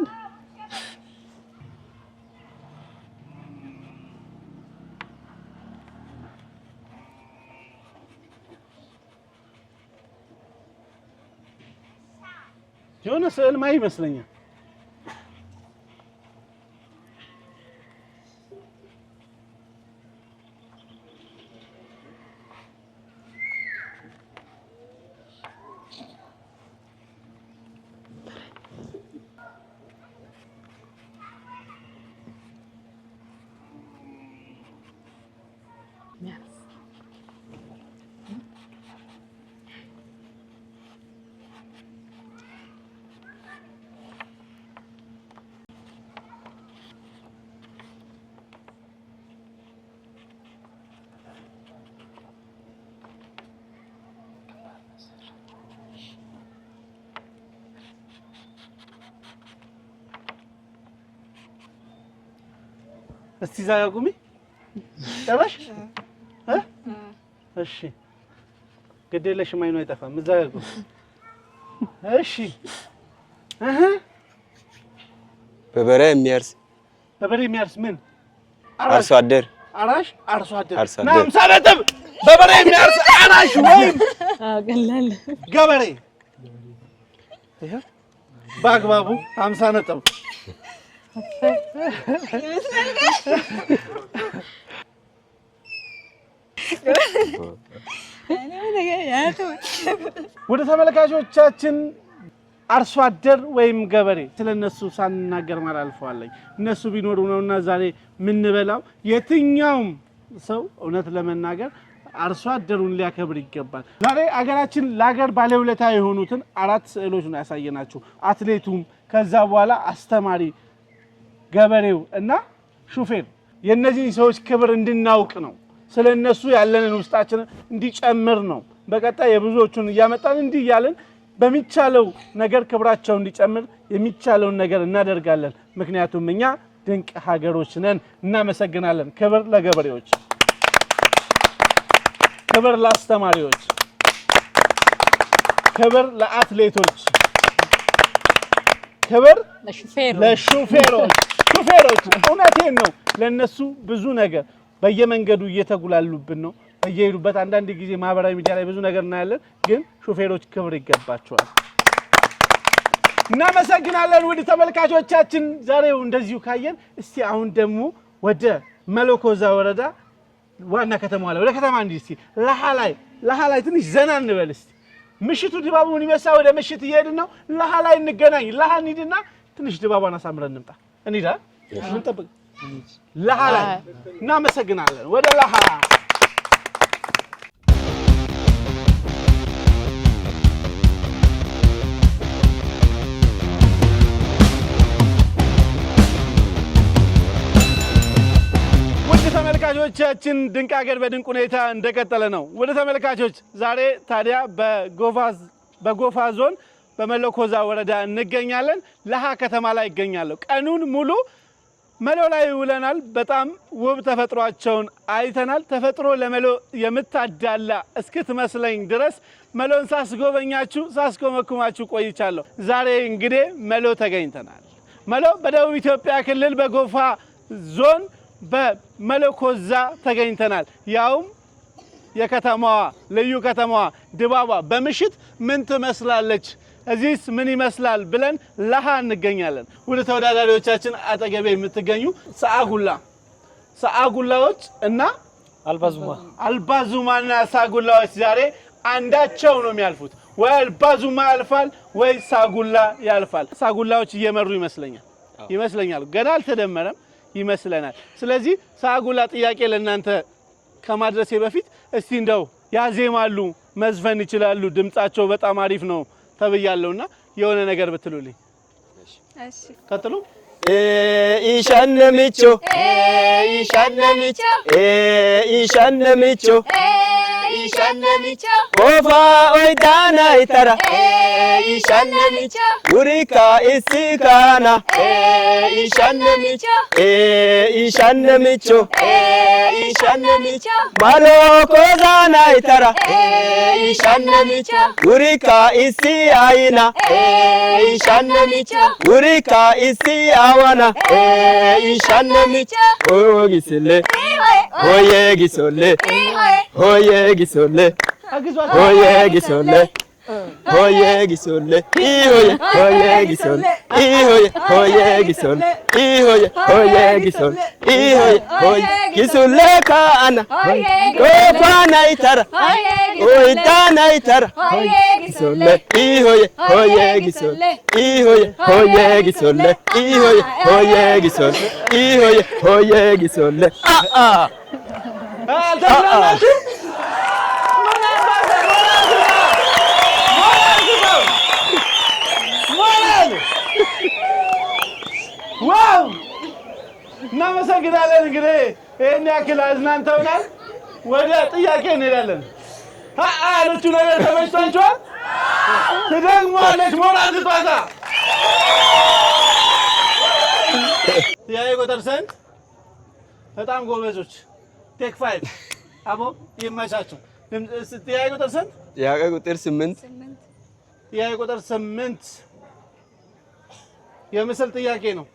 የሆነ ስዕል ማይ ይመስለኛል። እስቲ ዛጋ ቁሚ ጨረሽ እሺ ግድ የለሽም አይኑ አይጠፋም ዛጋ ቁሚ እሺ በበሬ የሚያርስ ምን አርሶ አደር አርሶ አደር ናም ሳለጥብ በበሬ የሚያርስ አራሽ ወይም ቀላል ገበሬ ይሄ በአግባቡ 50 ነጥብ ወደ ተመልካቾቻችን አርሶ አደር ወይም ገበሬ ስለነሱ ሳንናገር ማላልፈዋለኝ እነሱ ቢኖሩ ነውና ዛሬ ምን በላው የትኛውም ሰው እውነት ለመናገር አርሶ አደሩን ሊያከብር ይገባል። ዛሬ አገራችን ለሀገር ባለውለታ የሆኑትን 4 ስዕሎች ነው ያሳየናችሁ። አትሌቱም ከዛ በኋላ አስተማሪ ገበሬው እና ሹፌር የነዚህ ሰዎች ክብር እንድናውቅ ነው። ስለነሱ ያለንን ውስጣችንን እንዲጨምር ነው። በቀጣይ የብዙዎቹን እያመጣን እንዲህ ያለን በሚቻለው ነገር ክብራቸው እንዲጨምር የሚቻለውን ነገር እናደርጋለን። ምክንያቱም እኛ ድንቅ ሀገሮች ነን። እናመሰግናለን። ክብር ለገበሬዎች፣ ክብር ለአስተማሪዎች፣ ክብር ለአትሌቶች፣ ክብር ለሹፌሮች። ሹፌሮች እውነቴን ነው። ለነሱ ብዙ ነገር በየመንገዱ እየተጉላሉብን ነው። በየሄዱበት አንዳንድ ጊዜ ማህበራዊ ሚዲያ ላይ ብዙ ነገር እናያለን። ግን ሹፌሮች ክብር ይገባቸዋል። እናመሰግናለን። ውድ ተመልካቾቻችን ዛሬው እንደዚሁ ካየን እስቲ አሁን ደግሞ ወደ መለኮዛ ወረዳ ዋና ከተማዋ ላይ ወደ ከተማ እንዲህ እስቲ ለሃላይ ትንሽ ዘና እንበል እስቲ። ምሽቱ ድባቡን ይመስላ ወደ ምሽት እየሄድን ነው። ለሃላይ እንገናኝ። ለሃ እንሂድና ትንሽ ድባቧን አሳምረን እንምጣ። እንሂዳ ምን ጠብቅ ለሃላይ እናመሰግናለን። ወደ ለሃ ተመልካቾቻችን ድንቅ ሀገር በድንቅ ሁኔታ እንደቀጠለ ነው። ወደ ተመልካቾች ዛሬ ታዲያ በጎፋ ዞን በመለኮዛ ወረዳ እንገኛለን። ለሃ ከተማ ላይ ይገኛለሁ። ቀኑን ሙሉ መሎ ላይ ውለናል። በጣም ውብ ተፈጥሯቸውን አይተናል። ተፈጥሮ ለመሎ የምታዳላ እስክትመስለኝ ድረስ መሎን ሳስጎመኩማችሁ ቆይቻለሁ። ዛሬ እንግዲህ መሎ ተገኝተናል። መሎ በደቡብ ኢትዮጵያ ክልል በጎፋ ዞን በመለኮዛ ተገኝተናል። ያውም የከተማዋ ልዩ ከተማዋ ድባቧ በምሽት ምን ትመስላለች? እዚህስ ምን ይመስላል ብለን ለሃ እንገኛለን። ወደ ተወዳዳሪዎቻችን አጠገቤ የምትገኙ ሰአጉላዎች እና አልባዙማና ሰአጉላዎች ዛሬ አንዳቸው ነው የሚያልፉት። ወይ አልባዙማ ያልፋል ወይ ሰአጉላ ያልፋል። ሰአጉላዎች እየመሩ ይመስለኛል። ገና አልተደመረም ይመስለናል። ስለዚህ ሰአጉላ ጥያቄ ለእናንተ ከማድረሴ በፊት እስቲ እንደው ያዜማሉ፣ መዝፈን ይችላሉ፣ ድምጻቸው በጣም አሪፍ ነው ተብያለሁና የሆነ ነገር ብትሉልኝ። እሺ ቀጥሉ። ኢሻነሚቾ ቆፋ ኦይዳና ይተራ ውሪካ ኢሲካና ኢሻነሚቾ ማሎ ኮዛና ይተራ ውሪካ ኢሲ አይና ውሪካ ኢሲ አዋና ኦጊስሌ ሆየጊሶሌ ጊሶሌ ካአና ቆፋናይተራ ኦይዳናይተራ ጊሶሌ ጊሶሌ ዋው እናመሰግናለን። እንግዲህ ይሄን ያክል አዝናንተውናል። ወደ ጥያቄ እንሄዳለን። ያለቹ ነገር ተመችቷችኋል? ትደግሟለች ሞራል ስጧታ። ጥያቄ ቁጥር ስንት? በጣም ጎበዞች። ቴክ 5 አቦ ይመቻችሁ። ጥያቄ ቁጥር ስንት? ጥያቄ ቁጥር 8 ጥያቄ ቁጥር 8 የምስል ጥያቄ ነው።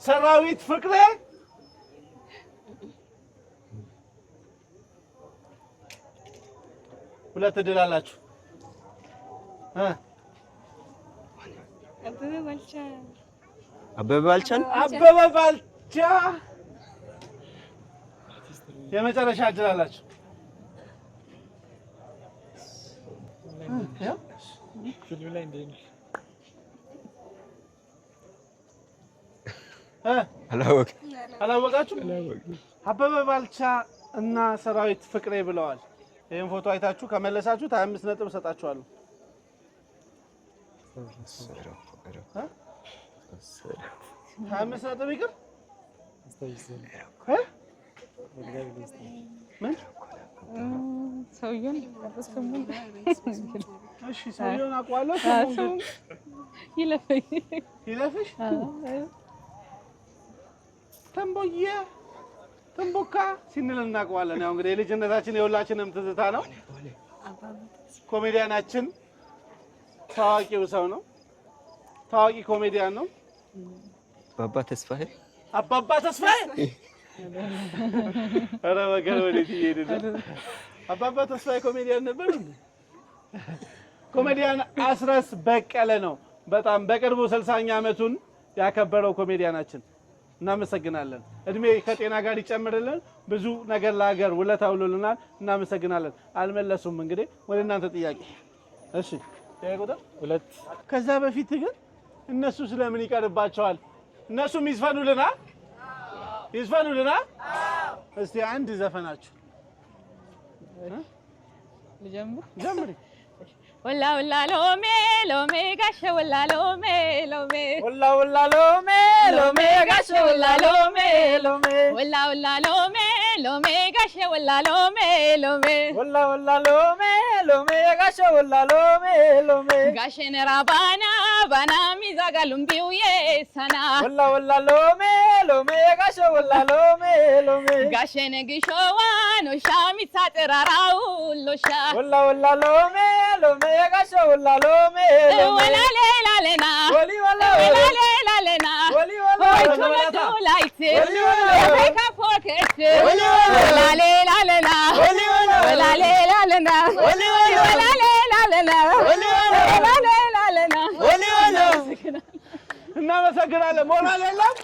ሰራዊት ፍቅሬ ሁለት እድል አላችሁ። አበበ ባልቻ የመጨረሻ እድል አላችሁ። አላወቃችሁ? አበበ ባልቻ እና ሰራዊት ፍቅሬ ብለዋል። ይሄን ፎቶ አይታችሁ ከመለሳችሁ 25 ነጥብ ሰጣችኋለሁ። 25 ነጥብ ይቅር። ምን ሰውየውን እሺ፣ ሰውየውን አውቀዋለሁ። ይለፍሽ ተንቦካ ሲንል እናውቀዋለን። ያው እንግዲህ የልጅነታችን የሁላችንም ትዝታ ነው። ኮሜዲያናችን ታዋቂው ሰው ነው። ታዋቂ ኮሜዲያን ነው። አባባ ተስፋዬ ኧረ ወገን ወዴት እየሄድን ነው? አባባ ተስፋዬ ኮሜዲያን ነበር እንዴ? ኮሜዲያን አስረስ በቀለ ነው። በጣም በቅርቡ 60ኛ ዓመቱን ያከበረው ኮሜዲያናችን። እናመሰግናለን። እድሜ ከጤና ጋር ይጨምርልን። ብዙ ነገር ለሀገር ውለታ ውሎልናል። እናመሰግናለን። አልመለሱም። እንግዲህ ወደ እናንተ ጥያቄ። እሺ ቁጥር 2 ከዛ በፊት ግን እነሱ ስለምን ይቀርባቸዋል? እነሱም ይዝፈኑልናል። እስቲ አንድ ዘፈናችሁ ጀምሪ። ወላ ወላ ሎሜ ሎሜ ጋሼ ወላ ሎሜ ሎሜ ወላ ወላ ሎሜ ሎሜ ጋሼ ወላ ሎሜ ሎሜ ወላ ወላ ሎሜ ሎሜ ጋሼ ወላ ሎሜ ሎሜ ወላ ወላ ሎሜ ሎሜ ጋሼ ወላ ሎሜ ሎሜ ጋሼ ነራ ባና ሚዛጋ ሉምቢው የሰና ወላ ወላ ሎሜ ሎሜ ጋሼ ወላ ሎሜ ሎሜ ጋሼ ነግሾዋ ኖሻ ሚታጠራራው ሎሻ ወላ ወላ ሎሜ ሎሜ ጋሼ ወላ ሎሜ ሎሜ ወላ ሌላ ለና ወሊ ወላ ወላ ሌላ ለና ወሊ ወላ እናመሰግናለን። ሞራል የለም።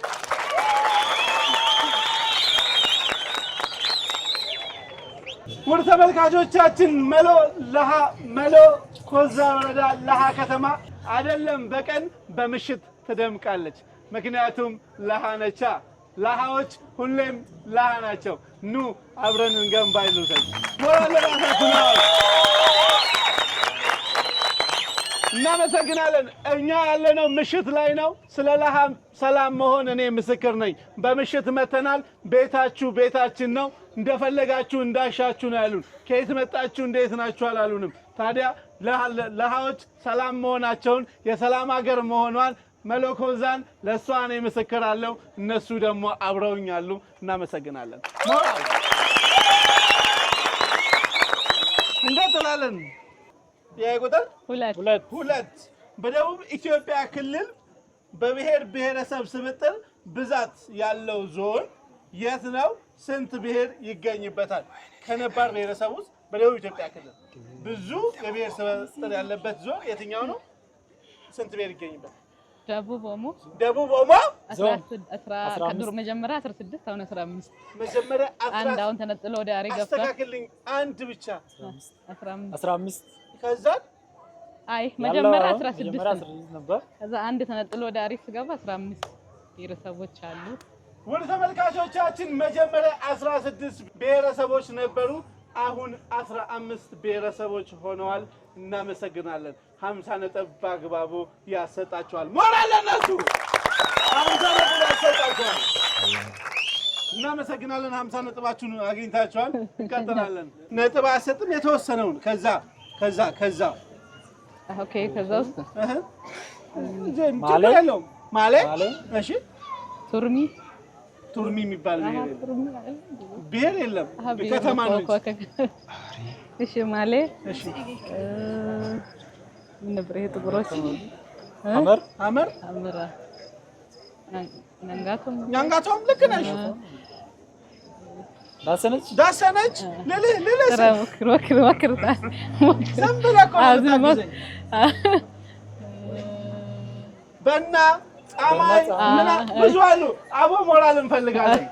ውድ ተመልካቾቻችን መሎ ኮዛ ወረዳ ለሃ ከተማ አይደለም በቀን በምሽት ትደምቃለች። ምክንያቱም ለሃ ነቻ። ለሃዎች ሁሌም ለሃ ናቸው። ኑ አብረን እንገንባ ይሉታል። ሞራል ለራሳችሁ ነው። እናመሰግናለን። እኛ ያለነው ምሽት ላይ ነው። ስለ ለሃ ሰላም መሆን እኔ ምስክር ነኝ። በምሽት መተናል። ቤታችሁ ቤታችን ነው። እንደፈለጋችሁ እንዳሻችሁ ነው ያሉን። ከየት መጣችሁ እንዴት ናችሁ አላሉንም። ታዲያ ለሃዎች ሰላም መሆናቸውን የሰላም ሀገር መሆኗን መለኮዛን ለሷ እኔ ምስክራለሁ። እነሱ ደግሞ አብረውኛሉ። እናመሰግናለን። እንቀጥላለን። የቁጥር ሁለት በደቡብ ኢትዮጵያ ክልል በብሔር ብሔረሰብ ስብጥር ብዛት ያለው ዞን የት ነው? ስንት ብሔር ይገኝበታል? ከነባር ብሔረሰብ ውስጥ በደቡብ ኢትዮጵያ ክልል ብዙ የብሔር ስብጥር ያለበት ዞን የትኛው ነው? ስንት ብሔር ይገኝበታል? ደቡብ ኦሞ ከድሮ መጀመሪያ 16 አሁን 15 መጀመሪያ 15 አንድ አሁን ተነጥሎ ወደ አሬ ገብቷል። አስተካክልኝ። አንድ ብቻ 15 ከዛ አይ መጀመሪያ 16 ነበር። ከዛ አንድ ተነጥሎ ወደ አሬ ሲገባ 15 ብሔረሰቦች አሉ። ውድ ተመልካቾቻችን መጀመሪያ 16 ብሔረሰቦች ነበሩ። አሁን 15 ብሔረሰቦች ሆነዋል። እናመሰግናለን። 50 ነጥብ በአግባቡ ያሰጣቸዋል። ሞራል ለነሱ 50 ነጥብ ያሰጣቸዋል። እናመሰግናለን። 50 ነጥባችሁን አግኝታችኋል። እንቀጥላለን። ነጥብ አሰጥም የተወሰነውን ከዛ ኦኬ ከዛ ውስጥ ማለ እሺ ቱርሚ የሚባል ብሔር የለም። ከተማ ነው። እሺ ማለ እሺ ምን ነበር ይሄ ጥቁሮች አመር ናንጋቶም ልክ ነሽ። ዳሰነች ልልህ ወክርታ ዝም ብለህ በና ጻማይ ምና ብዙ አሉ። አቦ ሞራል እንፈልጋለን።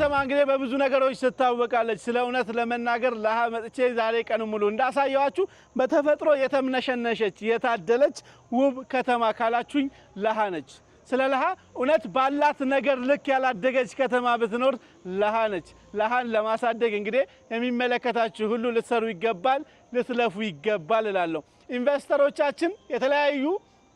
ከተማ እንግዲህ በብዙ ነገሮች ትታወቃለች። ስለ እውነት ለመናገር ለሃ መጥቼ ዛሬ ቀን ሙሉ እንዳሳየዋችሁ በተፈጥሮ የተምነሸነሸች የታደለች ውብ ከተማ ካላችሁኝ ለሃ ነች። ስለ ለሃ እውነት ባላት ነገር ልክ ያላደገች ከተማ ብትኖር ለሃ ነች። ለሃን ለማሳደግ እንግዲህ የሚመለከታችሁ ሁሉ ልትሰሩ ይገባል፣ ልትለፉ ይገባል እላለሁ። ኢንቨስተሮቻችን የተለያዩ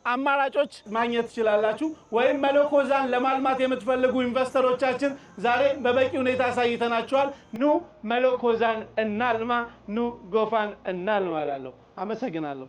አማራጮች ማግኘት ትችላላችሁ። ወይም መለኮዛን ለማልማት የምትፈልጉ ኢንቨስተሮቻችን ዛሬ በበቂ ሁኔታ አሳይተናችኋል። ኑ መለኮዛን እናልማ፣ ኑ ጎፋን እናልማ እላለሁ። አመሰግናለሁ።